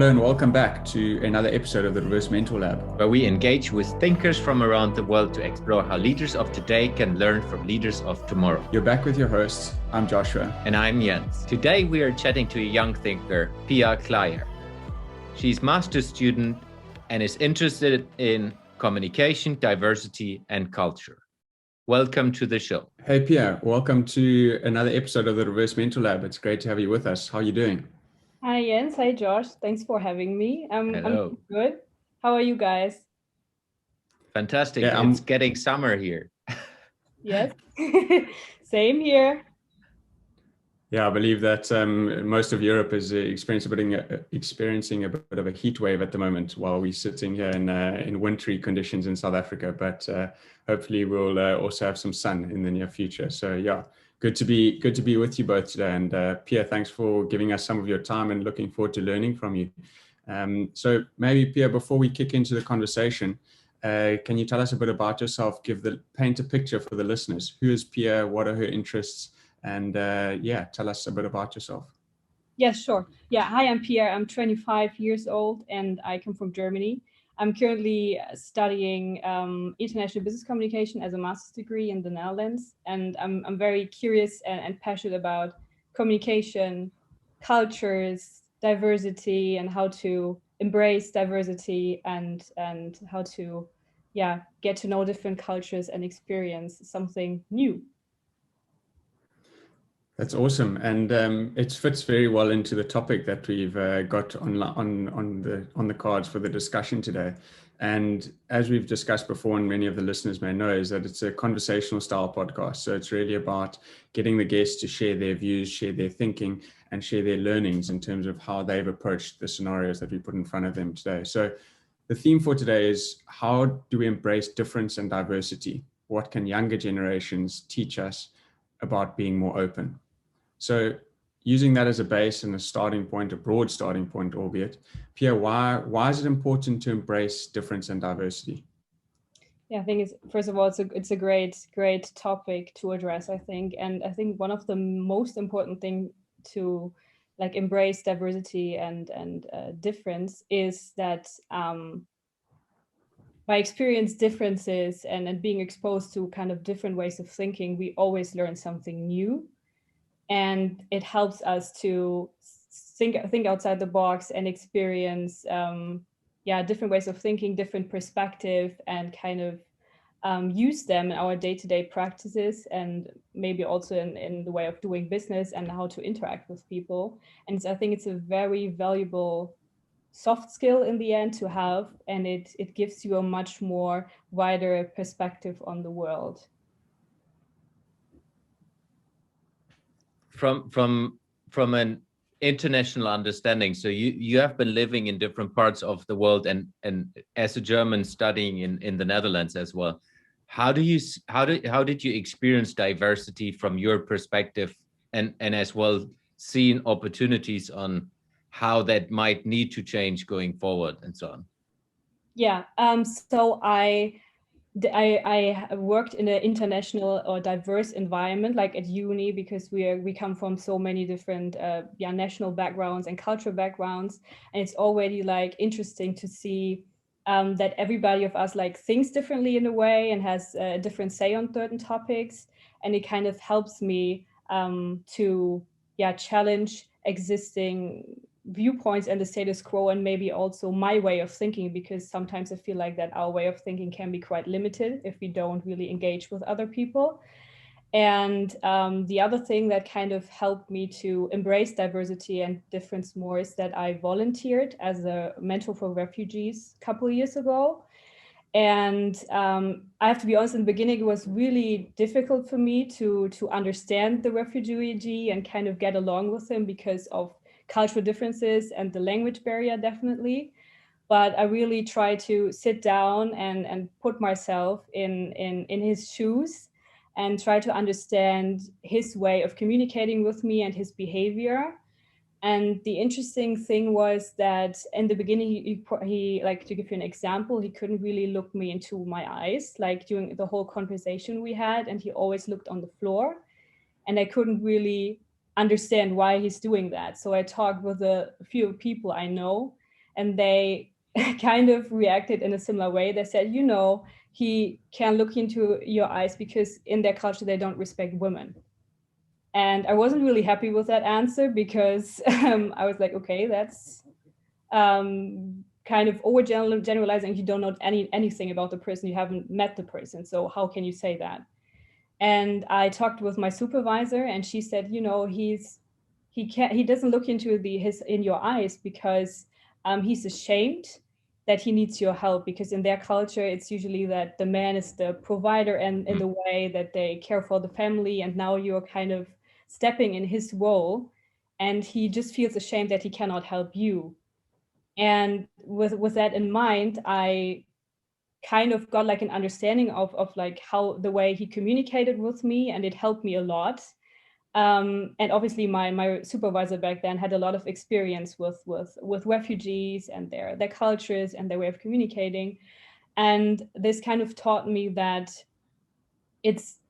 Hello and welcome back to another episode of the Reverse Mentor Lab, where we engage with thinkers from around the world to explore how leaders of today can learn from leaders of tomorrow. You're back with your hosts. I'm Joshua. And I'm Jens. Today we are chatting to a young thinker, Pia Kleyer. She's master's student and is interested in communication, diversity, and culture. Welcome to the show. Hey Pia, welcome to another episode of the Reverse Mentor Lab. It's great to have you with us. How are you doing? Hi Jens, hi Josh. Thanks for having me. Hello. I'm good. How are you guys? Fantastic. Yeah, it's getting summer here. Yes, same here. Yeah, I believe that most of Europe is experiencing a bit of a heat wave at the moment while we're sitting here in wintry conditions in South Africa. But hopefully we'll also have some sun in the near future. So yeah, good to be with you both today. And Pia, thanks for giving us some of your time and looking forward to learning from you. So maybe Pia, before we kick into the conversation, can you tell us a bit about yourself? Paint a picture for the listeners. Who is Pia? What are her interests? And tell us a bit about yourself. Yes, sure. Yeah, hi, I'm Pia. I'm 25 years old and I come from Germany. I'm currently studying international business communication as a master's degree in the Netherlands. And I'm very curious and passionate about communication, cultures, diversity, and how to embrace diversity and how to get to know different cultures and experience something new. That's awesome, and it fits very well into the topic that we've got on the cards for the discussion today. And as we've discussed before, and many of the listeners may know, is that it's a conversational style podcast. So it's really about getting the guests to share their views, share their thinking, and share their learnings in terms of how they've approached the scenarios that we put in front of them today. So the theme for today is, how do we embrace difference and diversity? What can younger generations teach us about being more open? So using that as a base and a starting point, a broad starting point, albeit, Pia, why is it important to embrace difference and diversity? Yeah, I think first of all, it's a great topic to address, I think. And I think one of the most important thing to embrace diversity and difference is that by experience differences and being exposed to kind of different ways of thinking, we always learn something new. And it helps us to think outside the box and experience different ways of thinking, different perspective, and kind of use them in our day-to-day practices, and maybe also in the way of doing business and how to interact with people. And I think it's a very valuable soft skill in the end to have, and it gives you a much more wider perspective on the world. From an international understanding, so you have been living in different parts of the world, and as a German studying in the Netherlands as well. How did you experience diversity from your perspective, and as well seeing opportunities on how that might need to change going forward and so on? Yeah, so I worked in an international or diverse environment, like at uni, because we come from so many different national backgrounds and cultural backgrounds, and it's already interesting to see that everybody of us thinks differently in a way and has a different say on certain topics, and it kind of helps me to challenge existing viewpoints and the status quo, and maybe also my way of thinking, because sometimes I feel like that our way of thinking can be quite limited if we don't really engage with other people. And the other thing that kind of helped me to embrace diversity and difference more is that I volunteered as a mentor for refugees a couple of years ago. And I have to be honest, in the beginning, it was really difficult for me to understand the refugee and kind of get along with him because of cultural differences and the language barrier, definitely. But I really try to sit down and put myself in his shoes and try to understand his way of communicating with me and his behavior. And the interesting thing was that in the beginning, he like, to give you an example, he couldn't really look me into my eyes, like during the whole conversation we had, and he always looked on the floor. And I couldn't really understand why he's doing that. So I talked with a few people I know, and they kind of reacted in a similar way. They said, you know, he can look into your eyes because in their culture they don't respect women. And I wasn't really happy with that answer because I was like, okay, that's kind of over generalizing. You don't know anything about the person, you haven't met the person, so how can you say that? And I talked with my supervisor, and she said, you know, he doesn't look into in your eyes because he's ashamed that he needs your help, because in their culture it's usually that the man is the provider, and in the way that they care for the family, and now you're kind of stepping in his role, and he just feels ashamed that he cannot help you. And with that in mind, I kind of got like an understanding of like how the way he communicated with me, and it helped me a lot. And obviously my supervisor back then had a lot of experience with refugees and their cultures and their way of communicating. And this kind of taught me that it's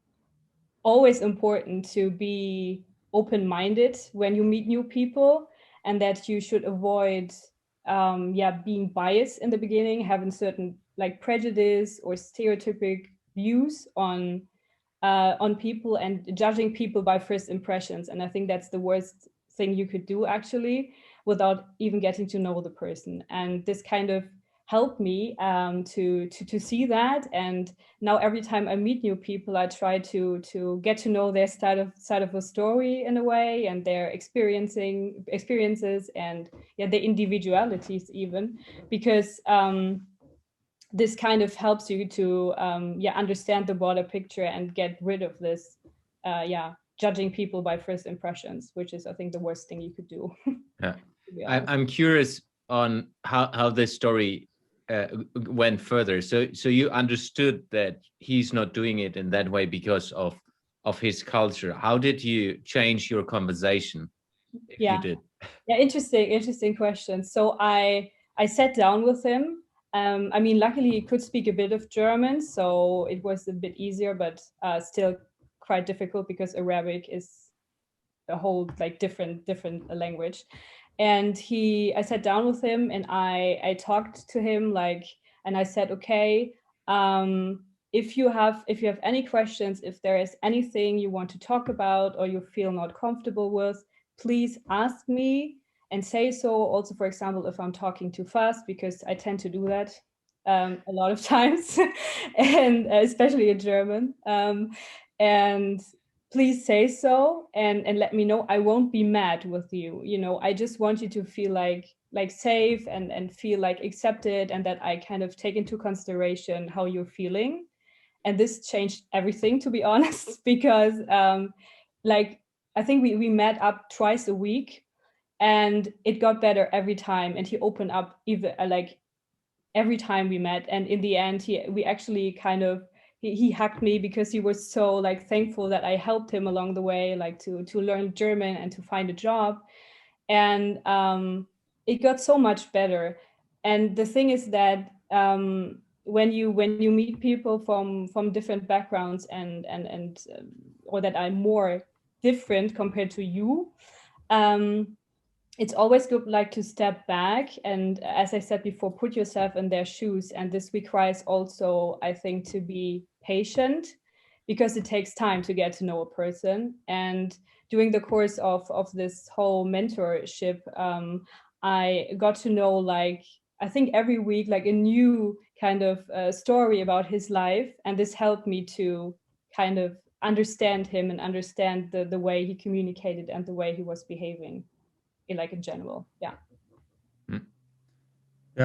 always important to be open-minded when you meet new people, and that you should avoid being biased in the beginning, having certain like prejudice or stereotypic views on people, and judging people by first impressions. And I think that's the worst thing you could do, actually, without even getting to know the person. And this kind of helped me to see that. And now every time I meet new people, I try to get to know their side of the story in a way, and their experiences, and their individualities even, because this kind of helps you to understand the broader picture and get rid of this judging people by first impressions, which is, I think, the worst thing you could do. Yeah. I'm curious on how this story went further. So you understood that he's not doing it in that way because of his culture. How did you change your conversation, if you did? Yeah, interesting question. So I sat down with him. I mean, luckily he could speak a bit of German, so it was a bit easier, but still quite difficult because Arabic is a whole like different language. And I sat down with him, and I talked to him, like, and I said, okay, if you have any questions, if there is anything you want to talk about or you feel not comfortable with, please ask me and say so. Also, for example, if I'm talking too fast, because I tend to do that a lot of times, and especially in German. And please say so, and let me know. I won't be mad with you. You know, I just want you to feel like safe and feel like accepted, and that I kind of take into consideration how you're feeling. And this changed everything, to be honest, because like, I think we met up twice a week, and it got better every time. And he opened up even like every time we met. And in the end, we actually kind of, he hugged me because he was so like thankful that I helped him along the way, like to learn German and to find a job. And it got so much better. And the thing is that when you meet people from different backgrounds, and or that are more different compared to you, it's always good like to step back, and as I said before, put yourself in their shoes. And this requires also, I think, to be patient, because it takes time to get to know a person. And during the course of this whole mentorship, I got to know, like, I think every week, like a new kind of story about his life. And this helped me to kind of understand him and understand the way he communicated and the way he was behaving in general. Yeah,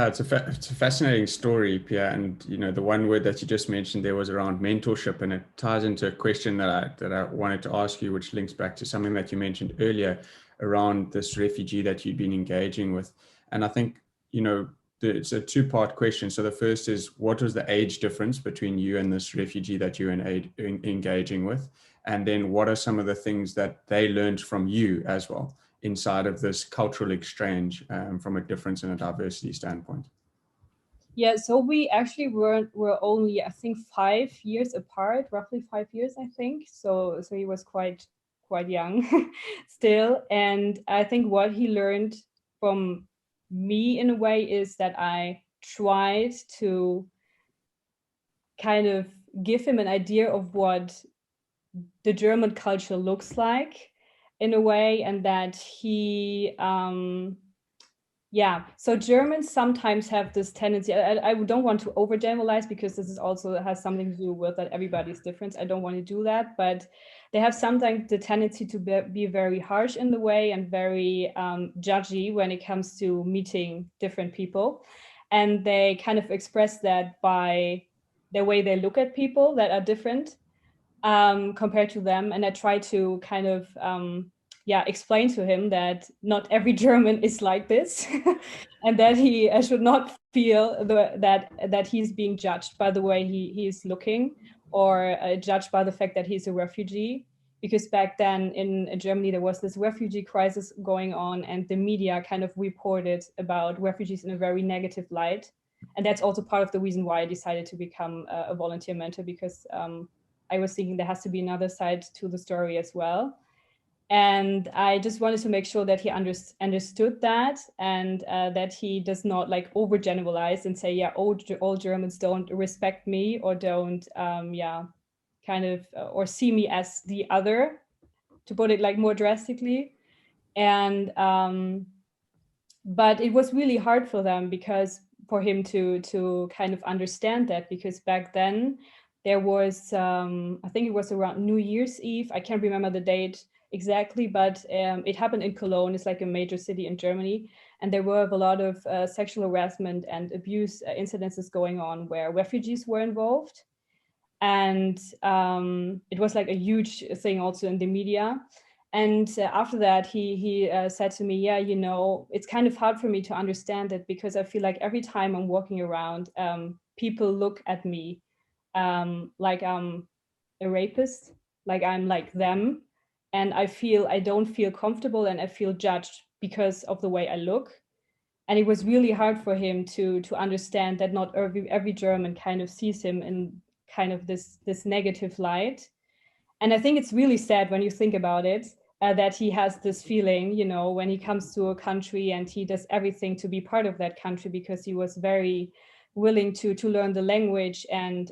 it's a fascinating story, Pia. And you know, the one word that you just mentioned there was around mentorship, and it ties into a question that I wanted to ask you, which links back to something that you mentioned earlier around this refugee that you've been engaging with. And I think, you know, it's a two-part question. So the first is, what was the age difference between you and this refugee that you're engaging with? And then what are some of the things that they learned from you as well inside of this cultural exchange, from a difference and a diversity standpoint? Yeah, so we actually were only, I think, 5 years apart, roughly 5 years, I think. So he was quite young still. And I think what he learned from me in a way is that I tried to kind of give him an idea of what the German culture looks like in a way, and that he yeah, so Germans sometimes have this tendency. I don't want to overgeneralize, because this is also has something to do with that everybody's different. I don't want to do that, but they have sometimes the tendency to be very harsh in the way, and very judgy when it comes to meeting different people. And they kind of express that by the way they look at people that are different compared to them. And I try to kind of explain to him that not every German is like this, and that he should not feel that he's being judged by the way he's looking, or judged by the fact that he's a refugee. Because back then in Germany, there was this refugee crisis going on, and the media kind of reported about refugees in a very negative light. And that's also part of the reason why I decided to become a volunteer mentor, because I was thinking there has to be another side to the story as well. And I just wanted to make sure that he understood that, and that he does not like overgeneralize and say, yeah, all Germans don't respect me, or don't, kind of, or see me as the other, to put it like more drastically. And but it was really hard for them, because for him to kind of understand that, because back then there was I think it was around New Year's Eve. I can't remember the date exactly, but it happened in Cologne. It's like a major city in Germany, and there were a lot of sexual harassment and abuse incidences going on where refugees were involved. And it was like a huge thing also in the media. And after that, he said to me, yeah, you know, it's kind of hard for me to understand it, because I feel like every time I'm walking around, people look at me like I'm a rapist, like I'm like them. And I don't feel comfortable, and I feel judged because of the way I look. And it was really hard for him to understand that not every German kind of sees him in kind of this negative light. And I think it's really sad when you think about it, that he has this feeling, you know, when he comes to a country, and he does everything to be part of that country, because he was very willing to learn the language, and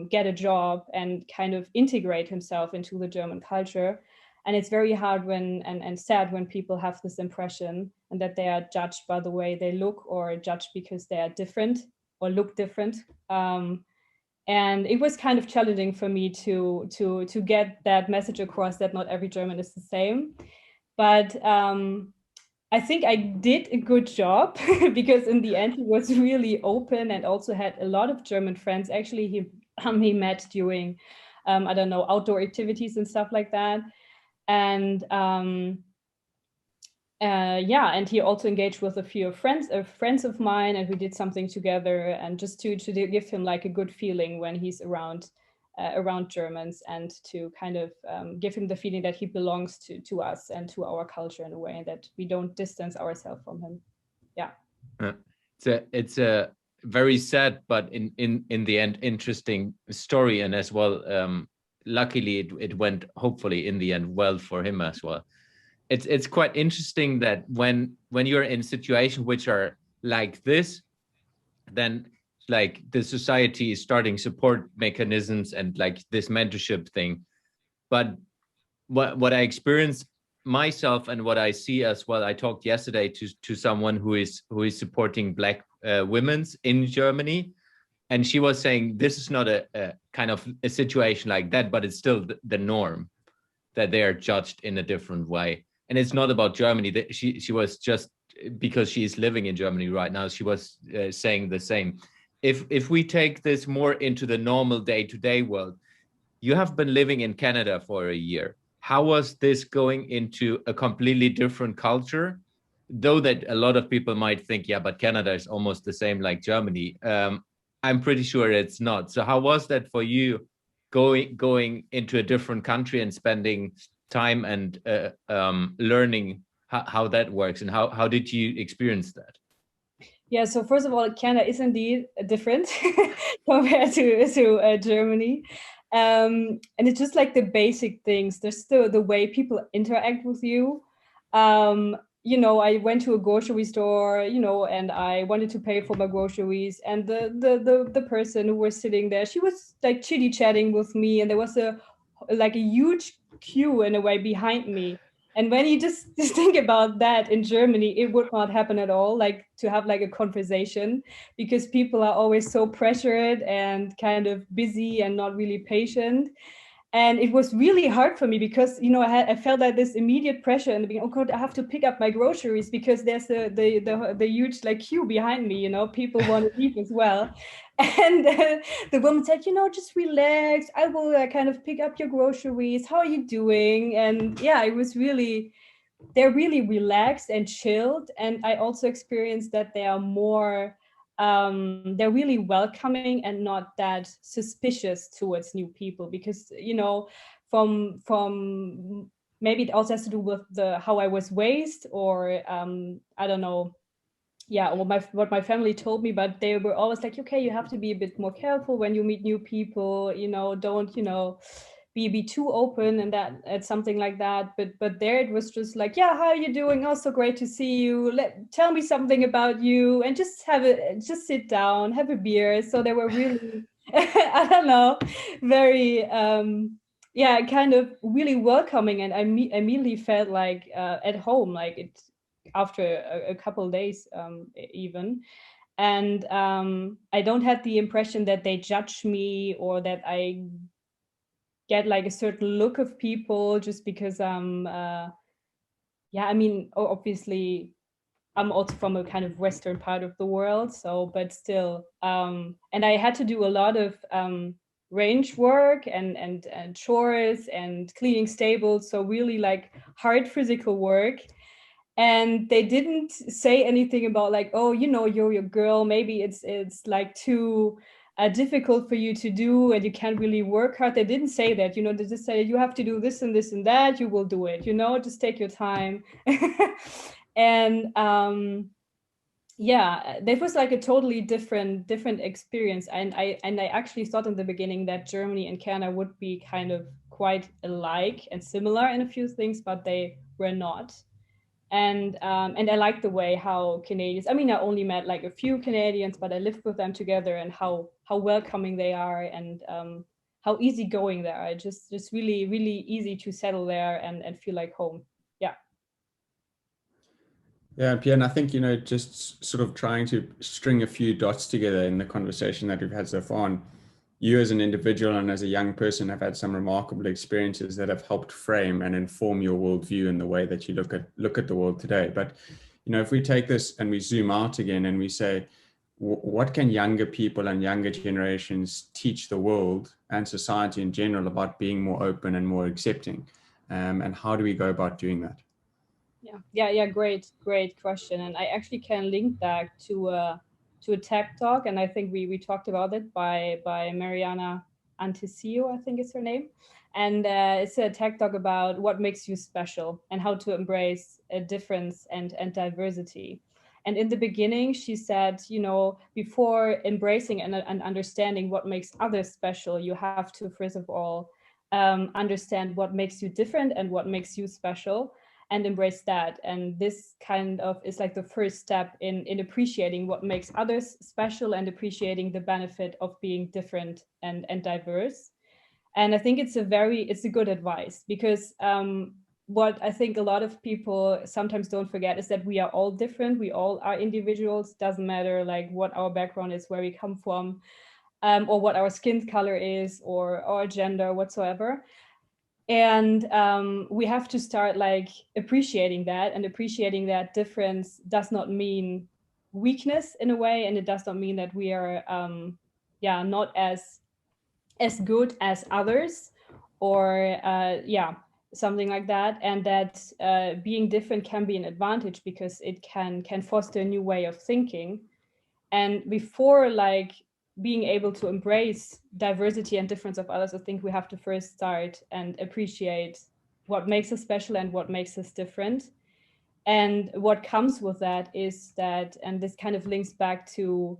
get a job, and kind of integrate himself into the German culture. And it's very hard and sad when people have this impression, and that they are judged by the way they look, or judged because they are different or look different. And it was kind of challenging for me to get that message across, that not every German is the same. But I think I did a good job, because in the end he was really open, and also had a lot of German friends. Actually, he met during I don't know, outdoor activities and stuff like that. And and he also engaged with a few friends of mine, and we did something together, and just to give him like a good feeling when he's around Germans, and to kind of give him the feeling that he belongs to us and to our culture in a way, and that we don't distance ourselves from him. Yeah. It's a very sad, but in the end interesting story, and as well, luckily it went hopefully in the end well for him as well. It's quite interesting that when you're in situations which are like this, then like the society is starting support mechanisms and like this mentorship thing. But what I experienced myself, and what I see as well, I talked yesterday to someone who is supporting Black women's in Germany, and she was saying this is not a kind of a situation like that, but it's still the norm, that they are judged in a different way. And it's not about Germany. That she was just, because she's living in Germany right now, she was saying the same. If we take this more into the normal day-to-day world, you have been living in Canada for a year. How was this going into a completely different culture? Though that a lot of people might think, yeah, but Canada is almost the same like Germany. I'm pretty sure it's not. So how was that for you, going into a different country and spending time and learning how that works, and how did you experience that? Yeah, so first of all, Canada is indeed different compared to Germany. And it's just like the basic things. There's still the way people interact with you. I went to a grocery store, and I wanted to pay for my groceries, and the person who was sitting there, she was like chitty chatting with me, and there was a huge queue in a way behind me. And when you just think about that in Germany, it would not happen at all, like to have like a conversation, because people are always so pressured and kind of busy and not really patient. And it was really hard for me because I felt that this immediate pressure in the beginning. Oh God, I have to pick up my groceries because there's the huge like queue behind me. People want to leave as well. And the woman said, just relax. I will kind of pick up your groceries. How are you doing? And yeah, they're really relaxed and chilled. And I also experienced that they are more they're really welcoming and not that suspicious towards new people, because from maybe it also has to do with the how I was raised, or I don't know, yeah, what my family told me, but they were always like, okay, you have to be a bit more careful when you meet new people, don't be too open, and that it's something like that. But there it was just like, yeah, how are you doing? Also great to see you. Tell me something about you, and just sit down, have a beer. So they were really I don't know, very yeah, kind of really welcoming, and I immediately felt like at home, like it after a couple of days even. And I don't have the impression that they judge me, or that I get like a certain look of people just because yeah, I mean, obviously I'm also from a kind of western part of the world, so but still and I had to do a lot of range work and chores and cleaning stables, so really like hard physical work. And they didn't say anything about like, oh, you're your girl, maybe it's like too difficult for you to do and you can't really work hard. They didn't say that. They just say you have to do this and this and that, you will do it, just take your time. And yeah, that was like a totally different experience. And I actually thought in the beginning that Germany and Canada would be kind of quite alike and similar in a few things, but they were not. And I like the way how Canadians, I mean, I only met like a few Canadians, but I lived with them together, and how welcoming they are, and how easygoing they are. Just really, really easy to settle there and feel like home. Yeah. Yeah, Pia, and I think, just sort of trying to string a few dots together in the conversation that we've had so far. And you as an individual and as a young person have had some remarkable experiences that have helped frame and inform your worldview and the way that you look at the world today. But, if we take this and we zoom out again and we say, what can younger people and younger generations teach the world and society in general about being more open and more accepting? And how do we go about doing that? Yeah. Great question. And I actually can link back to a TED talk, and I think we talked about it by Mariana Antisio, I think is her name. And it's a TED talk about what makes you special and how to embrace a difference and diversity. And in the beginning, she said, before embracing and understanding what makes others special, you have to, first of all, understand what makes you different and what makes you special, and embrace that. And this kind of is like the first step in appreciating what makes others special and appreciating the benefit of being different and diverse. And I think it's a good advice, because what I think a lot of people sometimes don't forget is that we are all different. We all are individuals. Doesn't matter like what our background is, where we come from, or what our skin color is, or our gender whatsoever. And we have to start like appreciating that, and appreciating that difference does not mean weakness in a way, and it does not mean that we are not as good as others, or something like that. And that being different can be an advantage, because it can foster a new way of thinking. And before like being able to embrace diversity and difference of others, I think we have to first start and appreciate what makes us special and what makes us different. And what comes with that is that, and this kind of links back to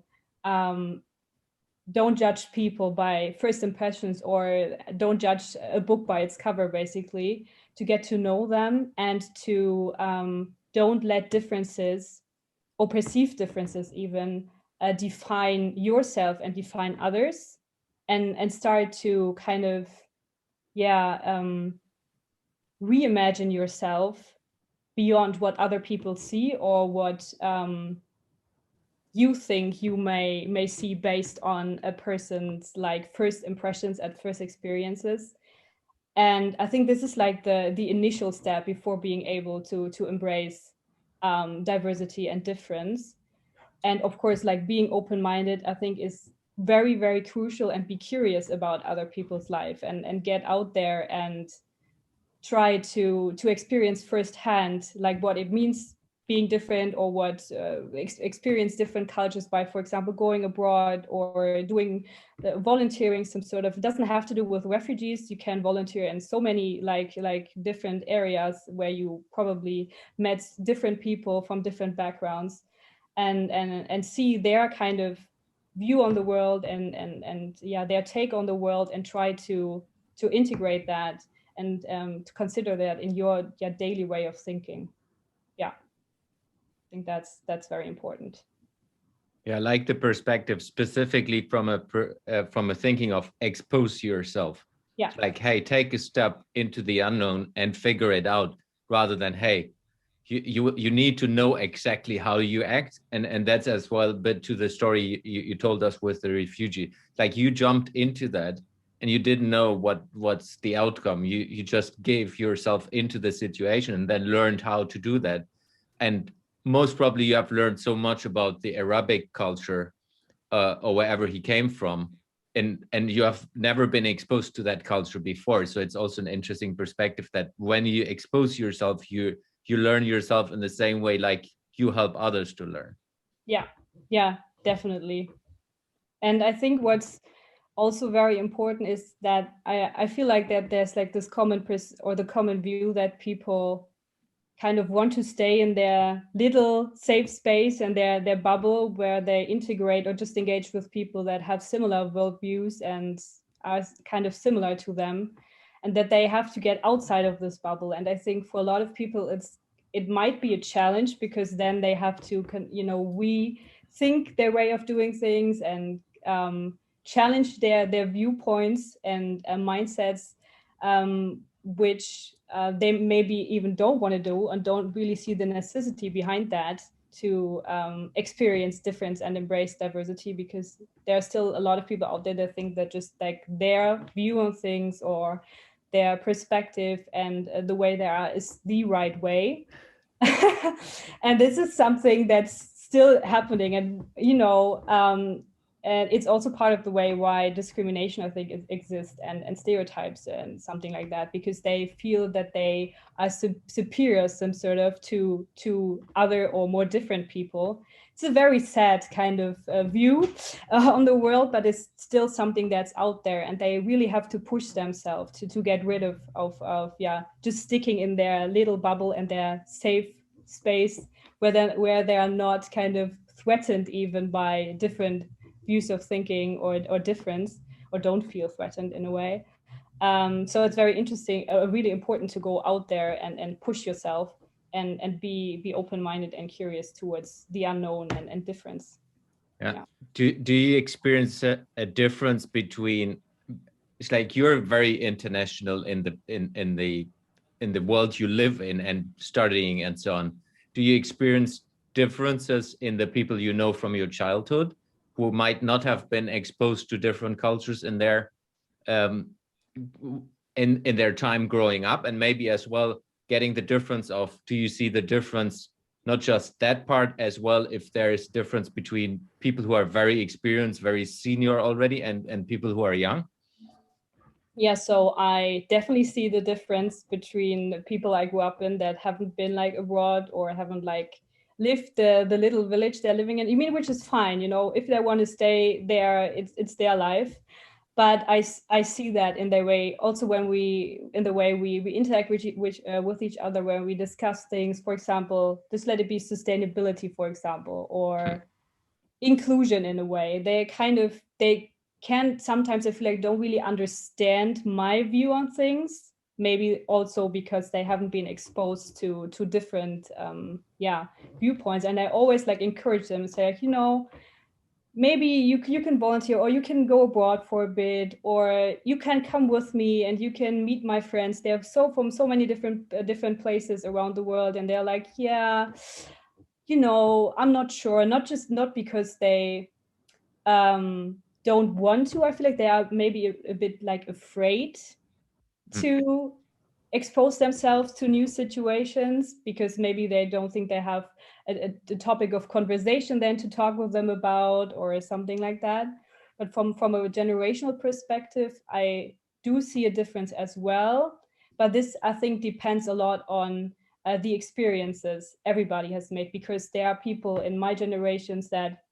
don't judge people by first impressions, or don't judge a book by its cover, basically, to get to know them and to don't let differences or perceived differences even define yourself and define others, and start to kind of reimagine yourself beyond what other people see, or what you think you may see based on a person's like first impressions at first experiences. And I think this is like the initial step before being able to embrace diversity and difference. And of course, like being open-minded, I think, is very, very crucial, and be curious about other people's life, and get out there and try to experience firsthand like what it means being different, or what experience different cultures by, for example, going abroad or doing volunteering. Some sort of, it doesn't have to do with refugees. You can volunteer in so many like different areas where you probably met different people from different backgrounds, and see their kind of view on the world, and their take on the world, and try to integrate that, and to consider that in your daily way of thinking. Yeah, I think that's very important. Yeah, I like the perspective specifically from a thinking of expose yourself. Yeah. Like, hey, take a step into the unknown and figure it out, rather than, hey, you need to know exactly how you act. And that's as well a bit to the story you told us with the refugee. Like, you jumped into that and you didn't know what's the outcome. You just gave yourself into the situation and then learned how to do that. And most probably you have learned so much about the Arabic culture, or wherever he came from, and you have never been exposed to that culture before. So it's also an interesting perspective that when you expose yourself, you learn yourself in the same way like you help others to learn. Yeah, definitely. And I think what's also very important is that I feel like that there's like this common or the common view that people kind of want to stay in their little safe space and their bubble, where they integrate or just engage with people that have similar worldviews and are kind of similar to them, and that they have to get outside of this bubble. And I think for a lot of people, it might be a challenge, because then they have to rethink their way of doing things, and challenge their viewpoints and mindsets, which they maybe even don't want to do, and don't really see the necessity behind that, to experience difference and embrace diversity, because there are still a lot of people out there that think that just like their view on things, or their perspective, and the way they are is the right way. And this is something that's still happening, and and it's also part of the way why discrimination, I think, exists, and stereotypes and something like that, because they feel that they are superior, some sort of, to other or more different people. It's a very sad kind of view on the world, but it's still something that's out there, and they really have to push themselves to get rid of just sticking in their little bubble and their safe space, where they are not kind of threatened even by different views of thinking or difference, or don't feel threatened in a way. So it's very interesting, really important to go out there and push yourself, and be open-minded and curious towards the unknown and difference. Yeah. Do you experience a difference between, it's like you're very international in the world you live in and studying and so on. Do you experience differences in the people you know from your childhood, who might not have been exposed to different cultures in their in their time growing up, and maybe as well getting the difference of, do you see the difference, not just that part as well, if there is difference between people who are very experienced, very senior already, and people who are young? Yeah, so I definitely see the difference between people I grew up in that haven't been like abroad, or haven't like lived the little village they're living in. I mean, which is fine, if they want to stay there, it's their life. But I see that in their way also, in the way we interact with each other, when we discuss things. For example, just let it be sustainability, for example, or inclusion. In a way, they can sometimes, I feel like, don't really understand my view on things, maybe also because they haven't been exposed to different viewpoints. And I always like encourage them and say, like, you know, maybe you can volunteer, or you can go abroad for a bit, or you can come with me and you can meet my friends. They're from so many different places around the world, and they're like, yeah, you know, I'm not sure. Not because they don't want to. I feel like they are maybe a bit like afraid to expose themselves to new situations, because maybe they don't think they have a topic of conversation then to talk with them about, or something like that. But from a generational perspective, I do see a difference as well. But this, I think, depends a lot on the experiences everybody has made, because there are people in my generations that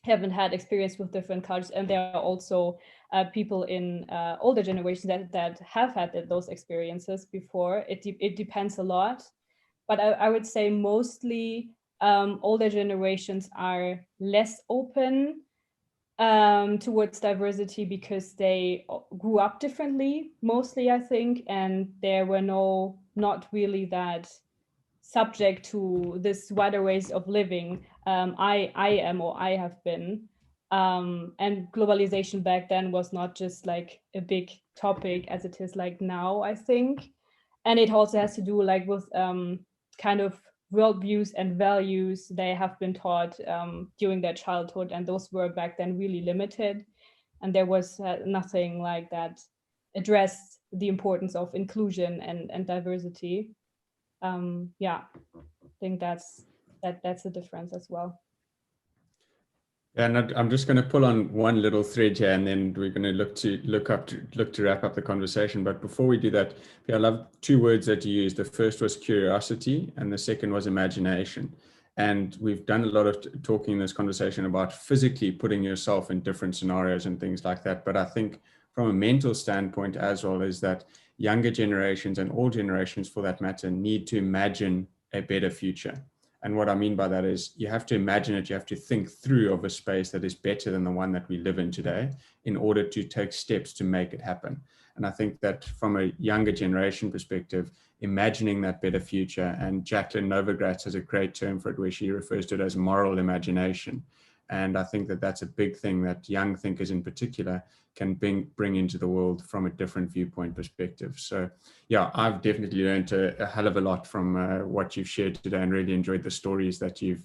haven't had experience with different cultures, and there are also people in older generations that have had those experiences before. It depends a lot, but I would say mostly older generations are less open towards diversity, because they grew up differently, mostly, I think, and there were not really that subject to this wider ways of living. I am, or I have been, and globalization back then was not just like a big topic as it is like now, I think. And it also has to do like with kind of worldviews and values they have been taught during their childhood, and those were back then really limited, and there was nothing like that addressed the importance of inclusion and diversity. I think that's the difference as well. And I'm just going to pull on one little thread here, and then we're going to look to wrap up the conversation. But before we do that, I love two words that you used. The first was curiosity, and the second was imagination. And we've done a lot of talking in this conversation about physically putting yourself in different scenarios and things like that. But I think from a mental standpoint as well, is that younger generations, and all generations for that matter, need to imagine a better future. And what I mean by that is you have to imagine it, you have to think through of a space that is better than the one that we live in today in order to take steps to make it happen. And I think that from a younger generation perspective, imagining that better future, and Jacqueline Novogratz has a great term for it where she refers to it as moral imagination. And I think that that's a big thing that young thinkers in particular can bring into the world from a different viewpoint perspective. So yeah, I've definitely learned a hell of a lot from what you've shared today, and really enjoyed the stories that you've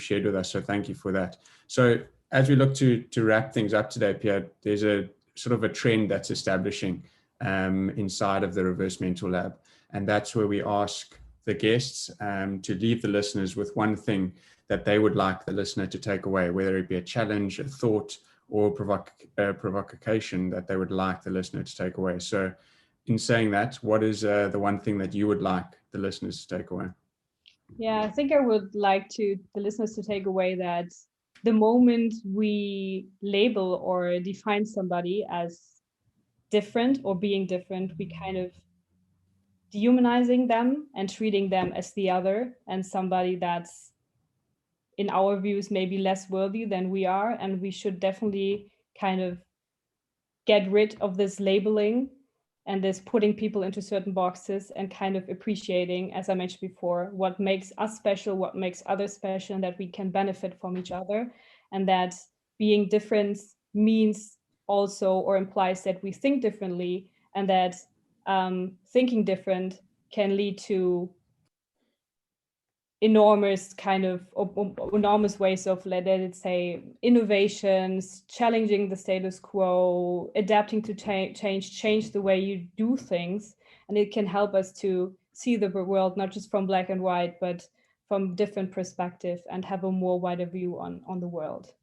shared with us. So thank you for that. So as we look to wrap things up today, Pia, there's a sort of a trend that's establishing inside of the Reverse Mentor Lab. And that's where we ask the guests to leave the listeners with one thing that they would like the listener to take away, whether it be a challenge, a thought, or provocation that they would like the listener to take away. So in saying that, what is the one thing that you would like the listeners to take away? Yeah, I think I would like the listeners to take away that the moment we label or define somebody as different or being different, we kind of dehumanizing them and treating them as the other, and somebody that's in our views maybe less worthy than we are. And we should definitely kind of get rid of this labeling and this putting people into certain boxes, and kind of appreciating, as I mentioned before, what makes us special, what makes others special, and that we can benefit from each other. And that being different means also, or implies, that we think differently, and that thinking different can lead to enormous ways of, let's say, innovations, challenging the status quo, adapting to change the way you do things. And it can help us to see the world not just from black and white, but from different perspective, and have a more wider view on the world.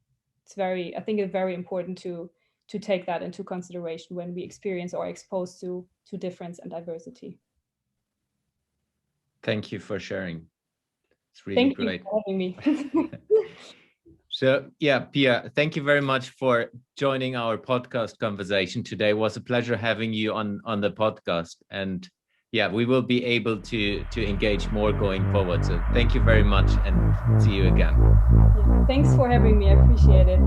I think it's very important to take that into consideration when we experience or are exposed to difference and diversity. Thank you for sharing. It's really great. Thank you for having me. So yeah, Pia, thank you very much for joining our podcast conversation today. It was a pleasure having you on the podcast. And yeah, we will be able to engage more going forward. So thank you very much, and see you again. Yeah, thanks for having me. I appreciate it.